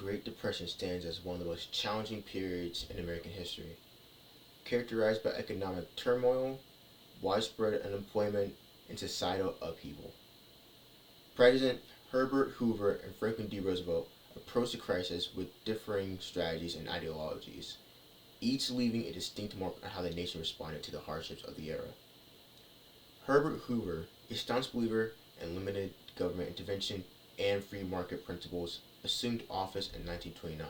Great Depression stands as one of the most challenging periods in American history, characterized by economic turmoil, widespread unemployment, and societal upheaval. President Herbert Hoover and Franklin D. Roosevelt approached the crisis with differing strategies and ideologies, each leaving a distinct mark on how the nation responded to the hardships of the era. Herbert Hoover, a staunch believer in limited government intervention and free market principles, assumed office in 1929.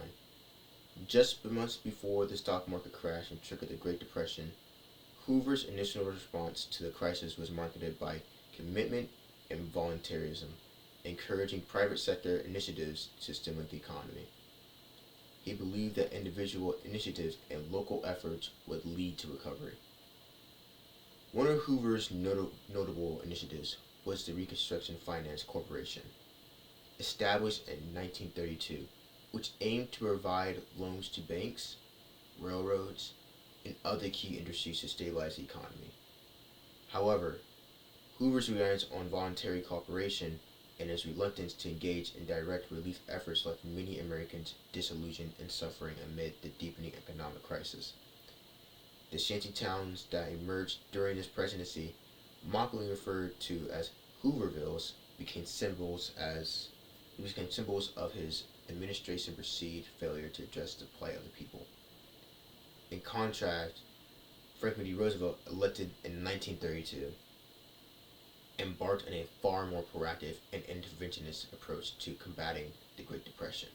Just months before the stock market crash and triggered the Great Depression, Hoover's initial response to the crisis was marketed by commitment and voluntarism, encouraging private sector initiatives to stimulate the economy. He believed that individual initiatives and local efforts would lead to recovery. One of Hoover's notable initiatives was the Reconstruction Finance Corporation, established in 1932, which aimed to provide loans to banks, railroads, and other key industries to stabilize the economy. However, Hoover's reliance on voluntary cooperation and his reluctance to engage in direct relief efforts left many Americans disillusioned and suffering amid the deepening economic crisis. The shanty towns that emerged during this presidency, mockingly referred to as Hoovervilles, became symbols of his administration's perceived failure to address the plight of the people. In contrast, Franklin D. Roosevelt, elected in 1932, embarked on a far more proactive and interventionist approach to combating the Great Depression.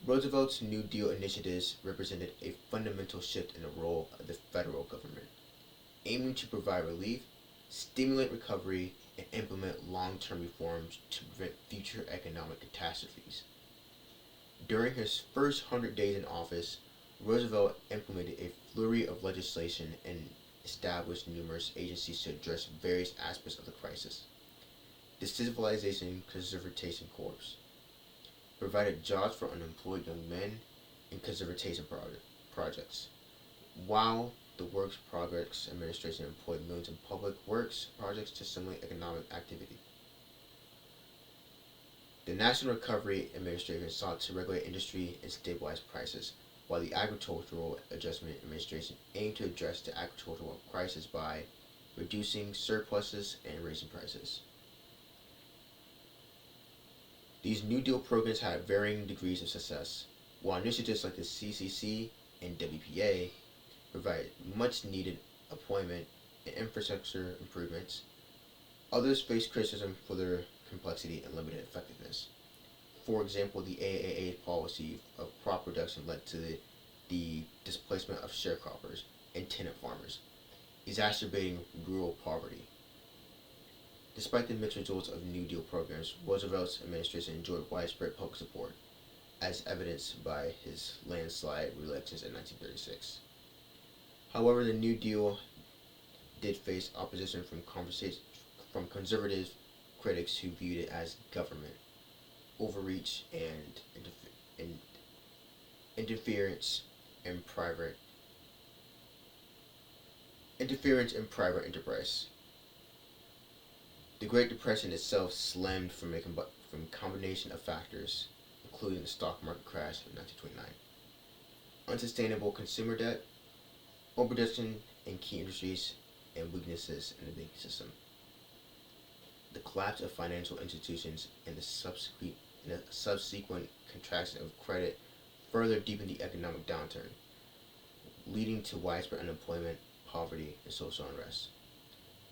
Roosevelt's New Deal initiatives represented a fundamental shift in the role of the federal government, aiming to provide relief, stimulate recovery, and implement long-term reforms to prevent future economic catastrophes. During his first 100 days in office, Roosevelt implemented a flurry of legislation and established numerous agencies to address various aspects of the crisis. The Civilization Conservation Corps provided jobs for unemployed young men and conservation projects, while the Works Progress Administration employed millions in public works projects to stimulate economic activity. The National Recovery Administration sought to regulate industry and stabilize prices, while the Agricultural Adjustment Administration aimed to address the agricultural crisis by reducing surpluses and raising prices. These New Deal programs had varying degrees of success, while initiatives like the CCC and WPA provided much needed employment and infrastructure improvements. Others faced criticism for their complexity and limited effectiveness. For example, the AAA's policy of crop production led to the displacement of sharecroppers and tenant farmers, exacerbating rural poverty. Despite the mixed results of New Deal programs, Roosevelt's administration enjoyed widespread public support, as evidenced by his landslide re-elections in 1936. However, the New Deal did face opposition from conservative critics who viewed it as government overreach and interference in private enterprise. The Great Depression itself stemmed from a combination of factors, including the stock market crash of 1929, unsustainable consumer debt, overproduction in key industries, and weaknesses in the banking system. The collapse of financial institutions and the subsequent contraction of credit further deepened the economic downturn, leading to widespread unemployment, poverty, and social unrest.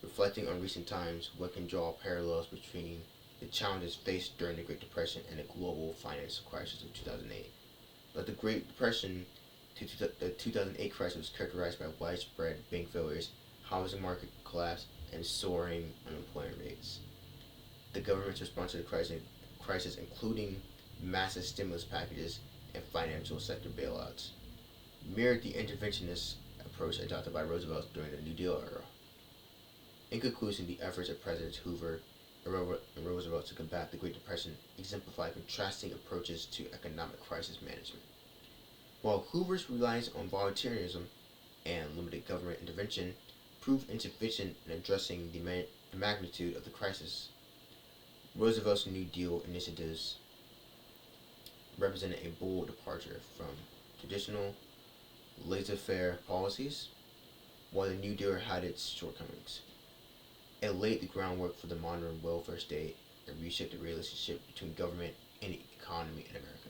Reflecting on recent times, one can draw parallels between the challenges faced during the Great Depression and the global financial crisis of 2008. Like the Great Depression, the 2008 crisis was characterized by widespread bank failures, housing market collapse, and soaring unemployment rates. The government's response to the crisis including massive stimulus packages and financial sector bailouts, mirrored the interventionist approach adopted by Roosevelt during the New Deal era. In conclusion, the efforts of Presidents Hoover and Roosevelt to combat the Great Depression exemplify contrasting approaches to economic crisis management. While Hoover's reliance on voluntarism and limited government intervention proved insufficient in addressing the magnitude of the crisis, Roosevelt's New Deal initiatives represented a bold departure from traditional laissez-faire policies, while the New Deal had its shortcomings. It laid the groundwork for the modern welfare state and reshaped the relationship between government and economy in America.